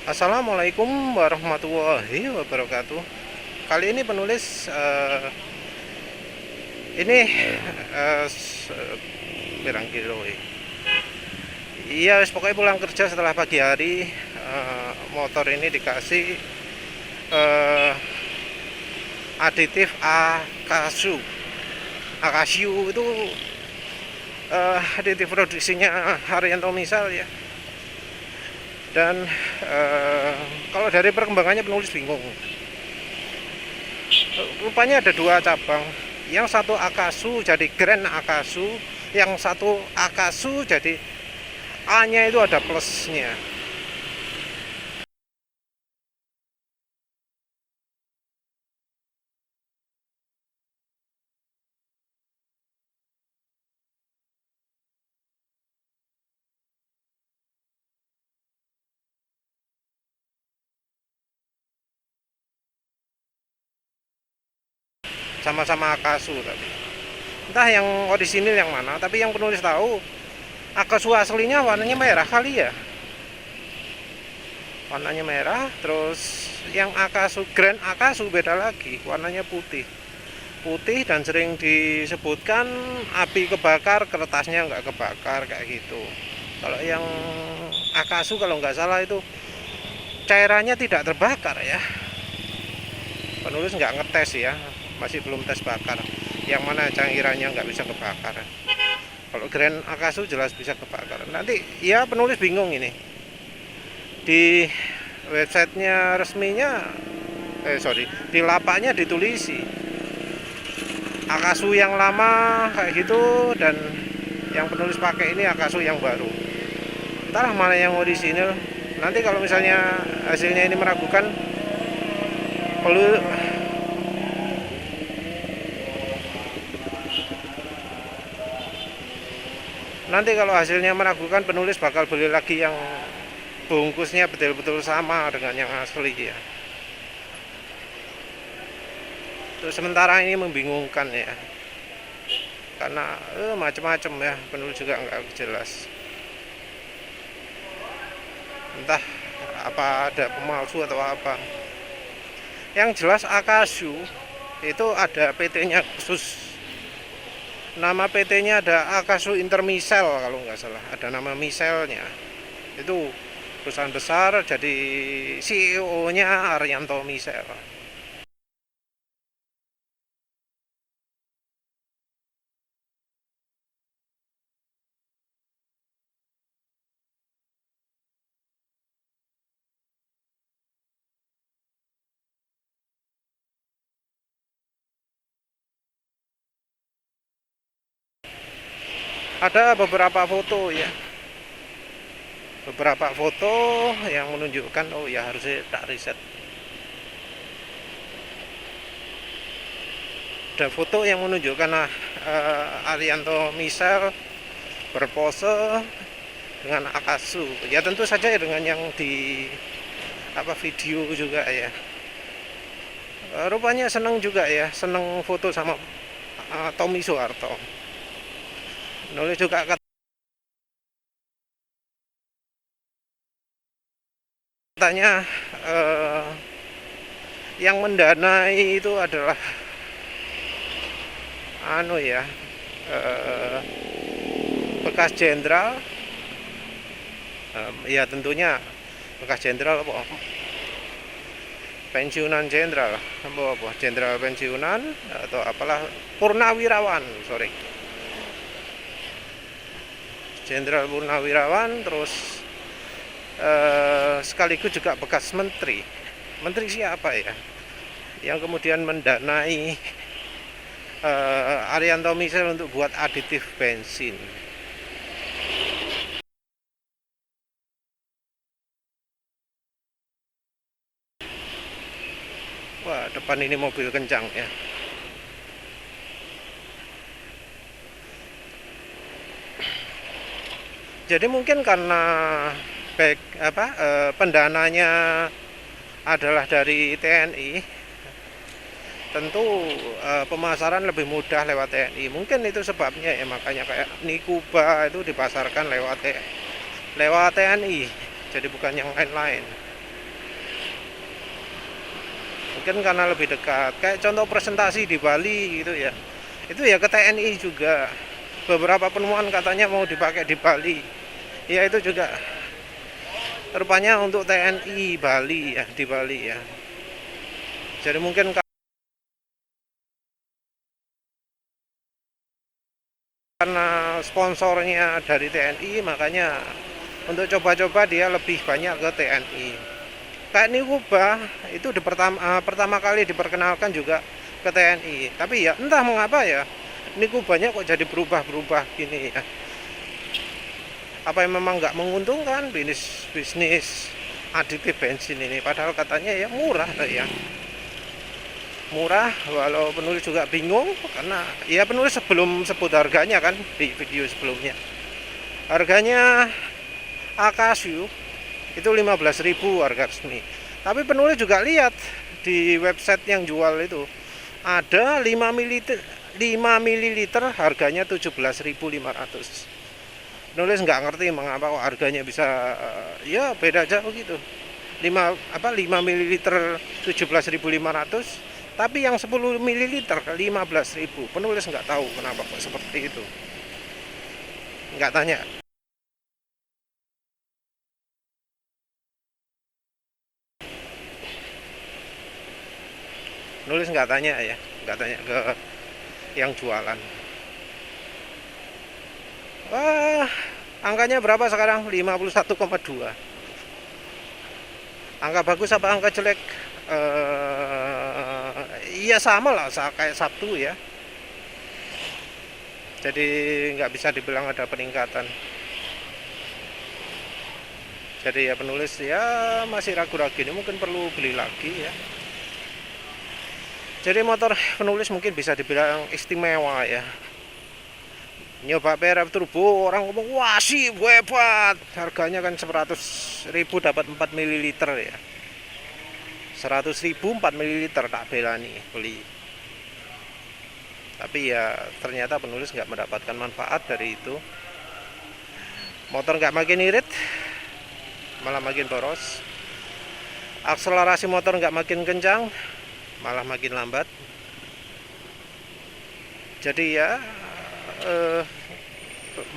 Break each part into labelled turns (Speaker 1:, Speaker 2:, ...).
Speaker 1: Assalamualaikum warahmatullahi wabarakatuh. Kali ini penulis ini uh, pirang kilo iya pokoknya pulang kerja setelah pagi hari, motor ini dikasih uh, aditif akasiu itu, aditif produksinya Haryanto Misal ya. Dan kalau dari perkembangannya penulis bingung. Rupanya ada dua cabang. Yang satu Akasu jadi Grand Akasu, yang satu Akasu jadi A-nya itu ada plusnya. Sama-sama Akasu tapi entah yang orisinil yang mana, tapi yang penulis tahu Akasu aslinya warnanya merah kali ya, warnanya merah. Terus yang Akasu Grand Akasu beda lagi, warnanya putih dan sering disebutkan api kebakar, kertasnya nggak kebakar kayak gitu. Kalau yang Akasu kalau nggak salah itu cairannya tidak terbakar ya. Penulis nggak ngetes ya, masih belum tes bakar yang mana cairannya nggak bisa kebakar. Kalau Grand Akasu jelas bisa kebakar. Nanti ya penulis bingung ini, di websitenya resminya di lapaknya ditulisi Akasu yang lama kayak gitu, dan yang penulis pakai ini Akasu yang baru. Entahlah mana yang orisinil. Nanti kalau misalnya hasilnya ini meragukan, perlu nanti kalau hasilnya meragukan, penulis bakal beli lagi yang bungkusnya betul-betul sama dengan yang asli ya. Terus sementara ini membingungkan ya, karena macam-macam ya, penulis juga nggak jelas. Entah apa ada pemalsu atau apa. Yang jelas Akasu itu ada PT-nya khusus. Nama PT-nya ada Akasu Intermisel kalau nggak salah, ada nama miselnya. Itu perusahaan besar, jadi CEO-nya Haryanto Misal. Ada beberapa foto ya, beberapa foto yang menunjukkan oh ya harusnya tak riset. Ada foto yang menunjukkan Haryanto Misal berpose dengan Akasu. Ya tentu saja ya dengan yang di video juga ya. Rupanya seneng juga ya, seneng foto sama Tommy Soeharto. Nulis juga katanya yang mendanai itu adalah bekas jenderal, ya tentunya bekas jenderal apa pensiunan jenderal, apa jenderal pensiunan atau apalah, purnawirawan, jenderal purnawirawan. Terus sekaligus juga bekas menteri siapa ya yang kemudian mendanai Haryanto Misal untuk buat aditif bensin. Wah, depan ini mobil kencang ya. Jadi mungkin karena pendananya adalah dari TNI, tentu pemasaran lebih mudah lewat TNI. Mungkin itu sebabnya ya, makanya kayak Nikuba itu dipasarkan lewat TNI, jadi bukan yang lain-lain. mungkin karena lebih dekat. Kayak contoh presentasi di Bali gitu ya, itu ya ke TNI juga. Beberapa penemuan katanya mau dipakai di Bali, ya itu juga rupanya untuk TNI Bali ya, di Bali ya. Jadi mungkin karena sponsornya dari TNI, makanya untuk coba-coba dia lebih banyak ke TNI. Kayak Nikuba itu pertama kali diperkenalkan juga ke TNI, tapi ya entah mengapa ya Nikubanya kok jadi berubah-berubah gini ya. Apa yang memang nggak menguntungkan bisnis aditif bensin ini, padahal katanya ya murah ya, murah. Walau penulis juga bingung karena ya penulis sebelum sebut harganya kan di video sebelumnya, harganya Akasio itu 15.000 harga resmi, tapi penulis juga lihat di website yang jual itu ada 5 ml harganya 17.500. Penulis nggak ngerti mengapa kok harganya bisa ya beda jauh gitu. 5 ml 17.500, tapi yang 10 ml 15.000. Penulis nggak tahu kenapa kok seperti itu, nggak tanya. Penulis nggak tanya ya, nggak tanya ke yang jualan. Wah, angkanya berapa sekarang? 51,2. Angka bagus apa angka jelek? Iya sama lah kayak Sabtu ya. Jadi nggak bisa dibilang ada peningkatan. Jadi ya penulis ya masih ragu-ragu, ini mungkin perlu beli lagi ya. Jadi motor penulis mungkin bisa dibilang istimewa ya. Nyoba PRF Turbo, orang ngomong wah sih hebat, harganya kan 100.000 dapat 4 ml ya. 100.000 4 ml tak belani beli. Tapi ya ternyata penulis nggak mendapatkan manfaat dari itu. Motor nggak makin irit, malah makin boros. Akselerasi motor nggak makin kencang, malah makin lambat. Jadi ya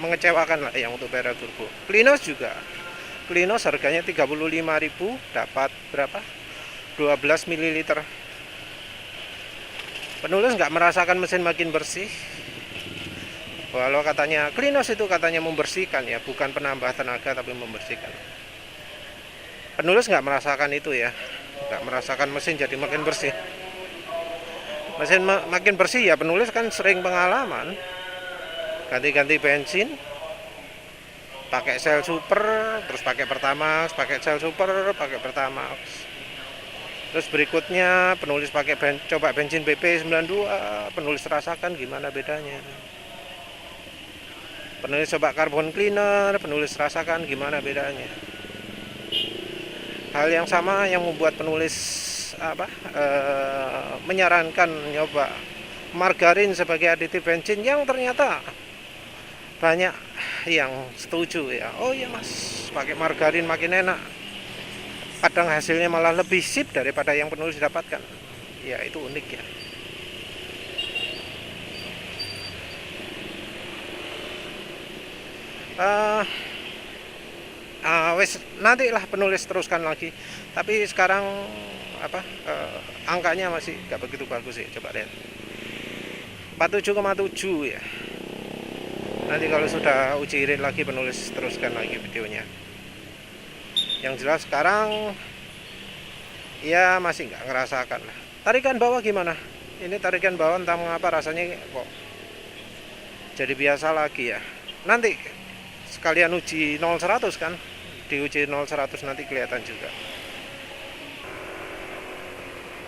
Speaker 1: mengecewakan lah yang untuk PRF Turbo. Klinos juga, Klinos harganya 35.000 dapat berapa? 12 ml. Penulis nggak merasakan mesin makin bersih, walau katanya Klinos itu katanya membersihkan ya, bukan penambah tenaga tapi membersihkan. Penulis nggak merasakan itu ya, nggak merasakan mesin jadi makin bersih. Mesin makin bersih ya, penulis kan sering pengalaman ganti-ganti bensin, pakai sel super, terus pakai Pertamax, pakai sel super, pakai Pertamax. Terus berikutnya penulis pakai coba bensin BP 92, penulis rasakan gimana bedanya. Penulis coba carbon cleaner, penulis rasakan gimana bedanya. Hal yang sama yang membuat penulis menyarankan nyoba margarin sebagai aditif bensin, yang ternyata banyak yang setuju ya. Oh iya mas, pakai margarin makin enak, kadang hasilnya malah lebih sip daripada yang penulis dapatkan. Ya itu unik ya. Wes nanti lah penulis teruskan lagi, tapi sekarang angkanya masih nggak begitu bagus sih. Coba lihat 47,7 ya. Nanti kalau sudah uji irit lagi penulis teruskan lagi videonya. Yang jelas sekarang ya masih nggak ngerasakan. Tarikan bawah gimana? Ini tarikan bawah entah mengapa rasanya kok jadi biasa lagi ya. Nanti sekalian uji 0-100 kan, diuji 0-100 nanti kelihatan juga.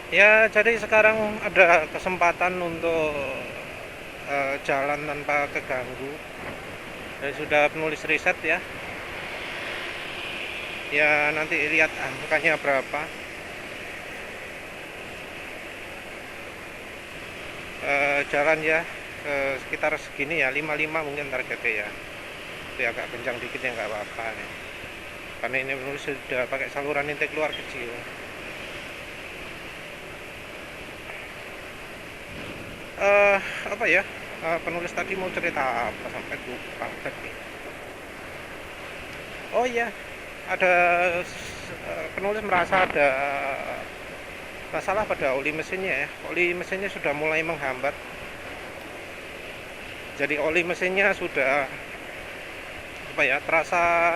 Speaker 1: Ya jadi sekarang ada kesempatan untuk jalan tanpa keganggu. Dan sudah penulis riset ya. Ya nanti lihat angkanya berapa. Jalan ya sekitar segini ya, 55 mungkin targetnya ya. Itu agak kencang dikit ya nggak apa-apa ya. Karena ini penulis sudah pakai saluran intake keluar kecil. eh apa ya, penulis tadi mau cerita apa sampai lupa tadi. Oh iya, ada penulis merasa ada masalah pada oli mesinnya ya. Oli mesinnya sudah mulai menghambat. Jadi oli mesinnya sudah apa ya, terasa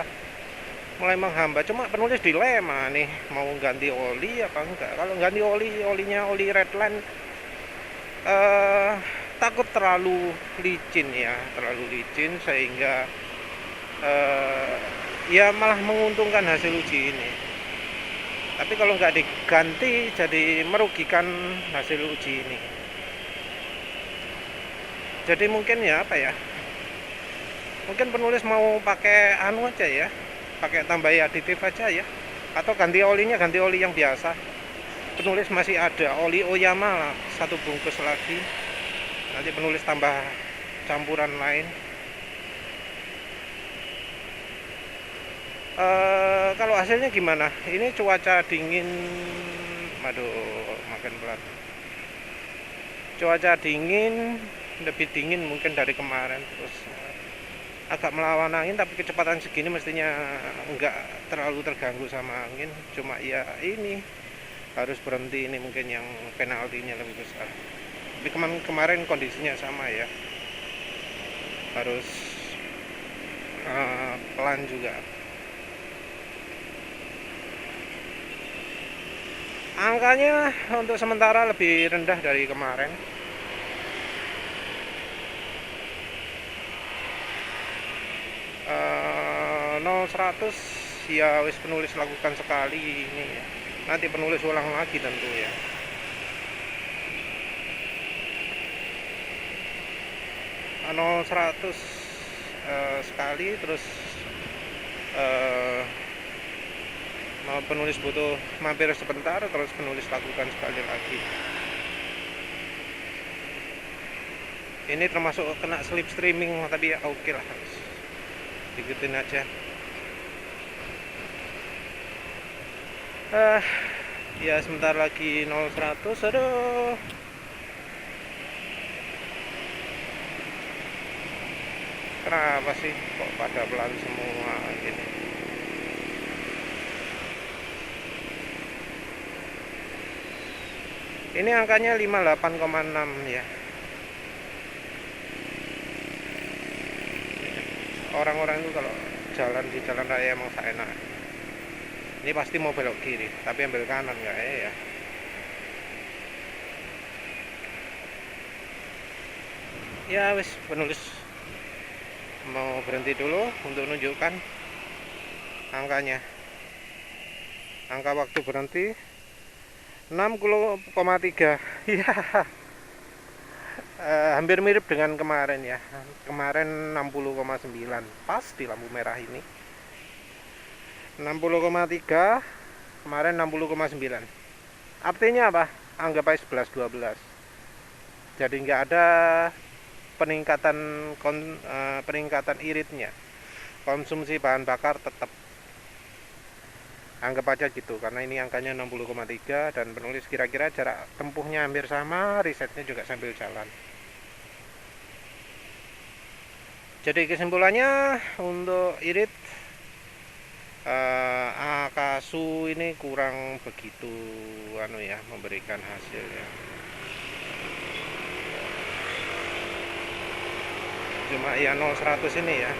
Speaker 1: mulai menghambat. Cuma penulis dilema nih, mau ganti oli apa enggak. Kalau ganti olinya oli Redline, eh, takut terlalu licin ya, terlalu licin sehingga eh, ya malah menguntungkan hasil uji ini. Tapi kalau nggak diganti jadi merugikan hasil uji ini. Jadi mungkin ya apa ya, mungkin penulis mau pakai anu aja ya, pakai tambah aditif aja ya, atau ganti olinya ganti oli yang biasa. Penulis masih ada oli Oyama lah, satu bungkus lagi, nanti penulis tambah campuran lain. Kalau hasilnya gimana? Ini cuaca dingin, aduh makin pelan. Cuaca dingin, lebih dingin mungkin dari kemarin, terus agak melawan angin, tapi kecepatan segini mestinya enggak terlalu terganggu sama angin. Cuma ya ini harus berhenti, ini mungkin yang penaltinya lebih besar. Tapi kemarin kondisinya sama ya, harus pelan juga. Angkanya untuk sementara lebih rendah dari kemarin. 0-100 ya wis penulis lakukan sekali ini ya. Nanti penulis ulang lagi tentu ya. 0-100 sekali, terus penulis butuh mampir sebentar, terus penulis lakukan sekali lagi. Ini termasuk kena slip streaming, tapi ya oke lah, diikutin aja. Ya sebentar lagi 0-100. Aduh, kenapa sih kok pada pelan semua gini? Ini angkanya 58,6 ya. Orang-orang itu kalau jalan di jalan raya emang enak. Ini pasti mau belok kiri, tapi ambil kanan nggak ya? Ya wis, penulis mau berhenti dulu untuk menunjukkan angkanya. Angka waktu berhenti 60,3. Ya, hampir mirip dengan kemarin ya. Kemarin 60,9, pas di lampu merah ini. 60,3, kemarin 60,9. Artinya apa? Anggap aja 11-12. Jadi nggak ada peningkatan iritnya. Konsumsi bahan bakar tetap, anggap aja gitu, karena ini angkanya 60,3 dan penulis kira-kira jarak tempuhnya hampir sama, risetnya juga sambil jalan. Jadi kesimpulannya untuk irit, Akasu ini kurang begitu memberikan hasil ya. Cuma ya 0-100 ini ya.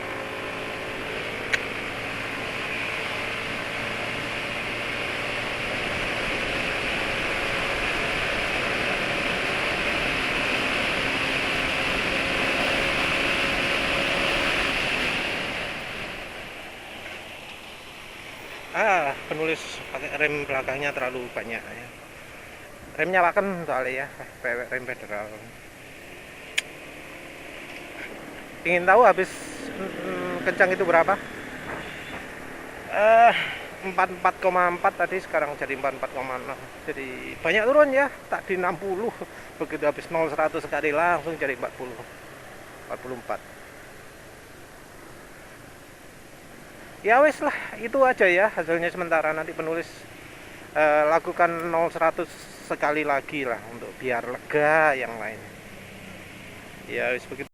Speaker 1: Penulis pakai rem belakangnya terlalu banyak ya. Rem nyalakan soalnya ya, rem federal. Ingin tahu habis kencang itu berapa? 44,4 tadi, sekarang jadi 44,6. Jadi banyak turun ya, tak di 60. Begitu habis 0-100 sekali langsung jadi 40. 44. Ya wes lah, itu aja ya hasilnya sementara. Nanti penulis lakukan 0-100 sekali lagi lah untuk biar lega yang lain. Ya wis begitu.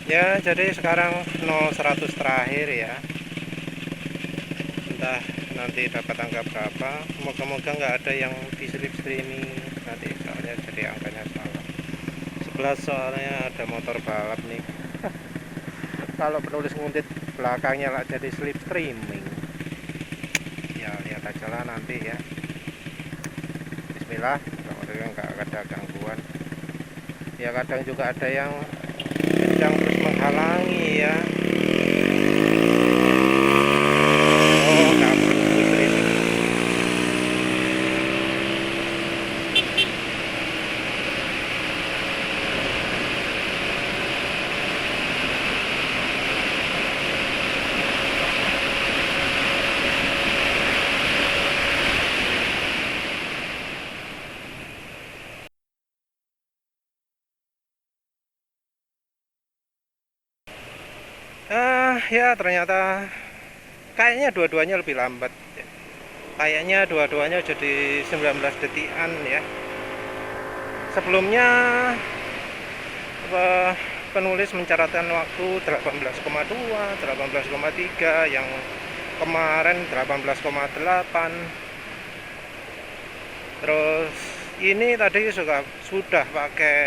Speaker 1: Ya jadi sekarang 0-100 terakhir ya, entah nanti dapat angka berapa. Moga-moga nggak ada yang di slip streaming nanti, soalnya jadi angkanya salah. 11 soalnya ada motor balap nih. Kalau penulis nguntit belakangnya lah jadi slip streaming. Ya lihat aja lah nanti ya. Bismillah, semoga nggak ada gangguan. Ya kadang juga ada yang sedang terus menghalangi ya. Oh, nggak perlu streaming. Ya ternyata kayaknya dua-duanya lebih lambat. Kayaknya dua-duanya jadi 19 detikan ya. Sebelumnya penulis mencatatkan waktu 18,2, 18,3, yang kemarin 18,8. Terus ini tadi sudah pakai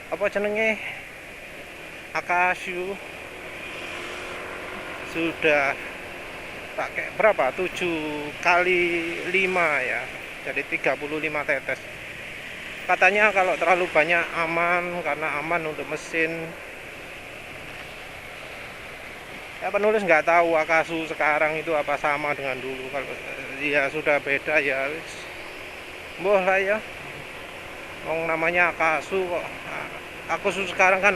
Speaker 1: apa jenenge, Akashu, sudah pakai berapa, 7 kali 5 ya, jadi 35 tetes. Katanya kalau terlalu banyak aman, karena aman untuk mesin. Ya penulis nggak tahu Akashu sekarang itu apa sama dengan dulu. Kalau ya sudah beda ya boh lah ya, namanya Akashu kok. Akashu sekarang kan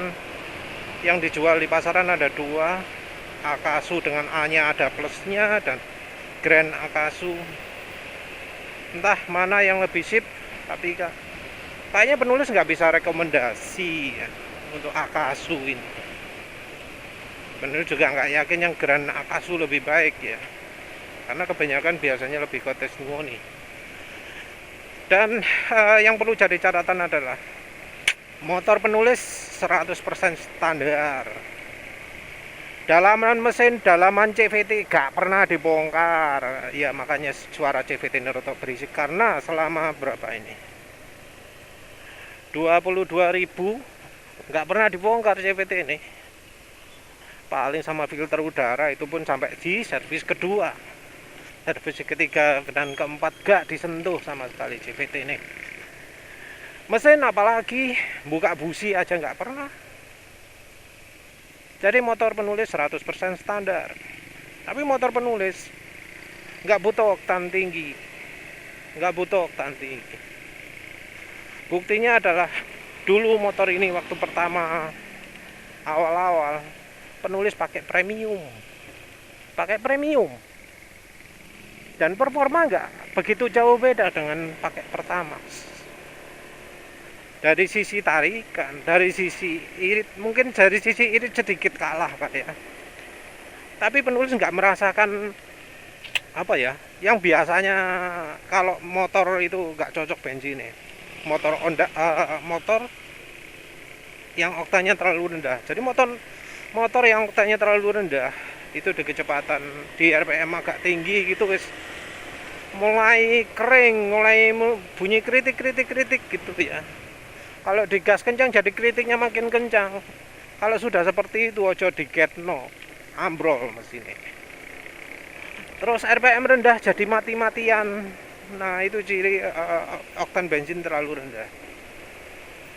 Speaker 1: yang dijual di pasaran ada dua, Akashu dengan A nya ada plusnya, dan Grand Akashu. Entah mana yang lebih sip, tapi kayaknya penulis nggak bisa rekomendasi ya, untuk Akashu ini. Penulis juga nggak yakin yang Grand Akashu lebih baik ya, karena kebanyakan biasanya lebih ke testimoni. Dan yang perlu jadi catatan adalah motor penulis 100% standar. Dalaman mesin, dalaman CVT gak pernah dibongkar. Ya makanya suara CVT nerotok berisik, karena selama berapa ini, 22.000 gak pernah dibongkar CVT ini. Paling sama filter udara, itu pun sampai di servis kedua. Servis ketiga dan keempat gak disentuh sama sekali CVT ini. Mesin apalagi buka busi aja nggak pernah. Jadi motor penulis 100% standar. Tapi motor penulis nggak butuh oktan tinggi, nggak butuh oktan tinggi. Buktinya adalah dulu motor ini waktu pertama awal-awal penulis pakai premium, dan performa nggak begitu jauh beda dengan pakai Pertamax. Dari sisi tarikan, dari sisi irit, mungkin dari sisi irit sedikit kalah Pak ya. Tapi penulis nggak merasakan apa ya, yang biasanya kalau motor itu nggak cocok bensin ya. Motor yang oktannya terlalu rendah. Jadi motor yang oktannya terlalu rendah itu di kecepatan, di RPM agak tinggi gitu guys, mulai kering, mulai bunyi kritik gitu ya. Kalau digas kencang jadi kritiknya makin kencang. Kalau sudah seperti itu ojo digetno, ambrol mesinnya. Terus RPM rendah jadi mati-matian. Nah itu ciri oktan bensin terlalu rendah.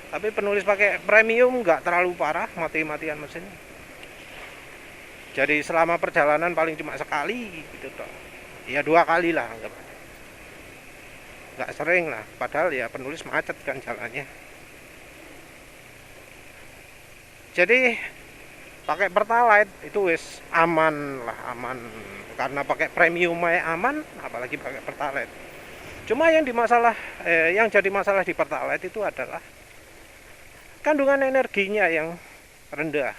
Speaker 1: Tapi penulis pakai premium nggak terlalu parah mati-matian mesin. Jadi selama perjalanan paling cuma sekali gitu toh. Ya 2 kali lah, nggak sering lah. Padahal ya penulis macet kan jalannya. Jadi pakai Pertalite itu wis aman lah, aman. Karena pakai premium aman, apalagi pakai Pertalite. Cuma yang jadi masalah di Pertalite itu adalah kandungan energinya yang rendah.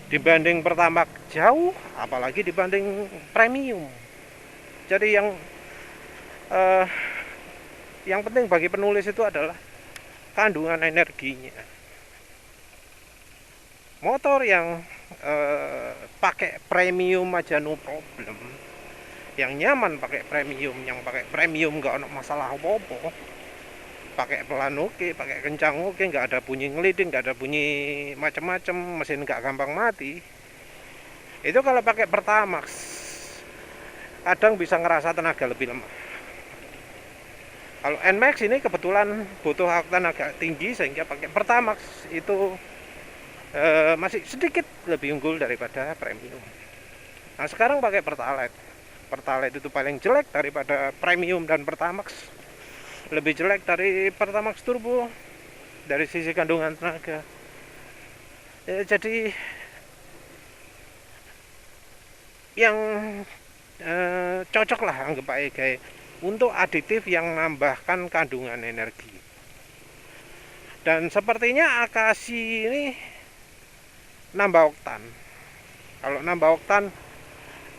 Speaker 1: dibanding Pertamax jauh, apalagi dibanding premium. Jadi eh, yang penting bagi penulis itu adalah kandungan energinya. Motor yang pakai premium aja no problem, yang nyaman pakai premium, yang pakai premium nggak ada masalah apa-apa, pakai pelan oke, pakai kencang oke, nggak ada bunyi ngeliding, nggak ada bunyi macam-macam, mesin nggak gampang mati. Itu kalau pakai Pertamax kadang bisa ngerasa tenaga lebih lemah. Kalau NMAX ini kebetulan butuh oktan agak tinggi sehingga pakai Pertamax itu masih sedikit lebih unggul daripada premium. Nah sekarang pakai Pertalite. Pertalite itu paling jelek daripada premium dan Pertamax. Lebih jelek dari Pertamax Turbo dari sisi kandungan tenaga. Jadi yang cocok lah anggap aja kayak untuk aditif yang menambahkan kandungan energi. Dan sepertinya Akashi ini nambah oktan. Kalau nambah oktan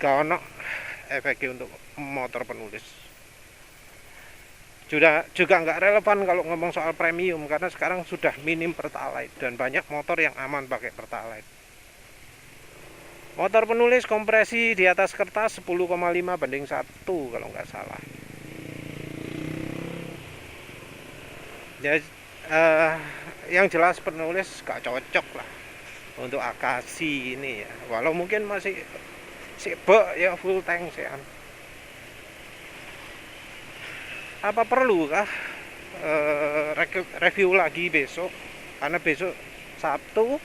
Speaker 1: gak ono efeknya untuk motor penulis. Juga nggak relevan kalau ngomong soal premium karena sekarang sudah minim Pertalite dan banyak motor yang aman pakai Pertalite. Motor penulis kompresi di atas kertas 10,5/1 kalau nggak salah. Ya, yang jelas penulis gak cocok lah untuk Akashi ini ya. Walau mungkin masih sibuk ya full tank sih. Apa perlukah review lagi besok? Karena besok Sabtu,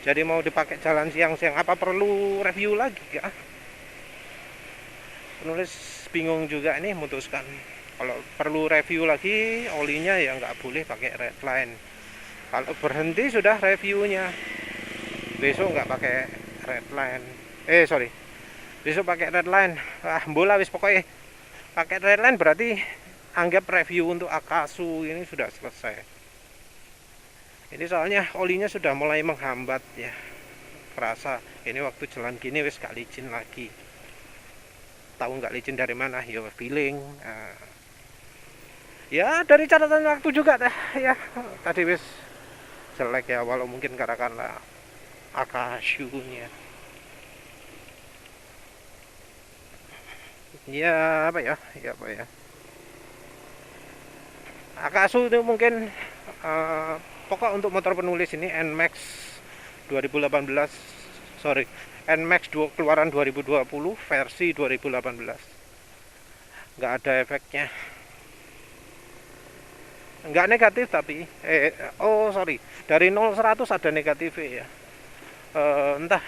Speaker 1: jadi mau dipakai jalan siang-siang. Apa perlu review lagi kah? Penulis bingung juga nih memutuskan. Kalau perlu review lagi, olinya ya nggak boleh pakai redline. Kalau berhenti sudah reviewnya, besok nggak pakai redline. Besok pakai redline. Bola wis pokoknya pakai redline berarti anggap review untuk Akasu ini sudah selesai. Ini soalnya olinya sudah mulai menghambat ya. Kerasa ini waktu jalan gini wis gak licin lagi. Tahu nggak licin dari mana? Ya feeling. Ya dari catatan waktu juga dah ya. Tadi wis jelek ya, walau mungkin karena Akasunya. Ya apa ya? Akasu itu mungkin pokok untuk motor penulis ini NMAX 2018 NMAX keluaran 2020 versi 2018 nggak ada efeknya, nggak negatif tapi dari 0-100 ada negatif ya. Entah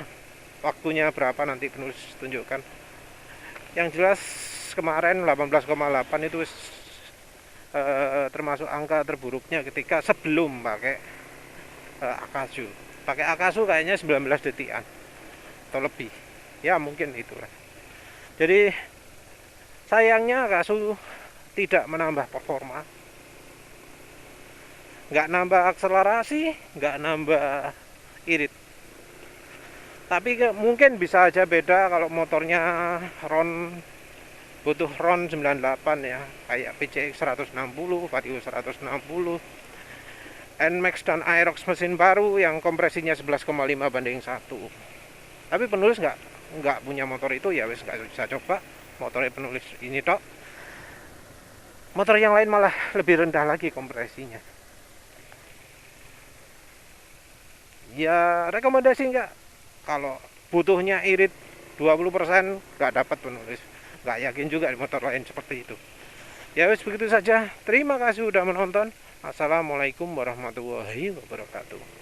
Speaker 1: waktunya berapa nanti penulis tunjukkan. Yang jelas kemarin 18,8 itu termasuk angka terburuknya ketika sebelum pakai Akasu. Pakai Akasu kayaknya 19 detikan atau lebih. Ya mungkin itulah. Jadi sayangnya Akasu tidak menambah performa. Nggak nambah akselerasi, nggak nambah irit. Tapi mungkin bisa aja beda kalau motornya butuh RON 98 ya, kayak PCX 160, Vario 160, NMAX dan Aerox mesin baru yang kompresinya 11,5/1. Tapi penulis nggak punya motor itu ya wes nggak bisa coba motornya penulis ini tok. Motor yang lain malah lebih rendah lagi kompresinya. Ya rekomendasi nggak, kalau butuhnya irit 20% nggak dapat penulis. Nggak yakin juga di motor lain seperti itu. Ya wes begitu saja. Terima kasih sudah menonton. Assalamualaikum warahmatullahi wabarakatuh.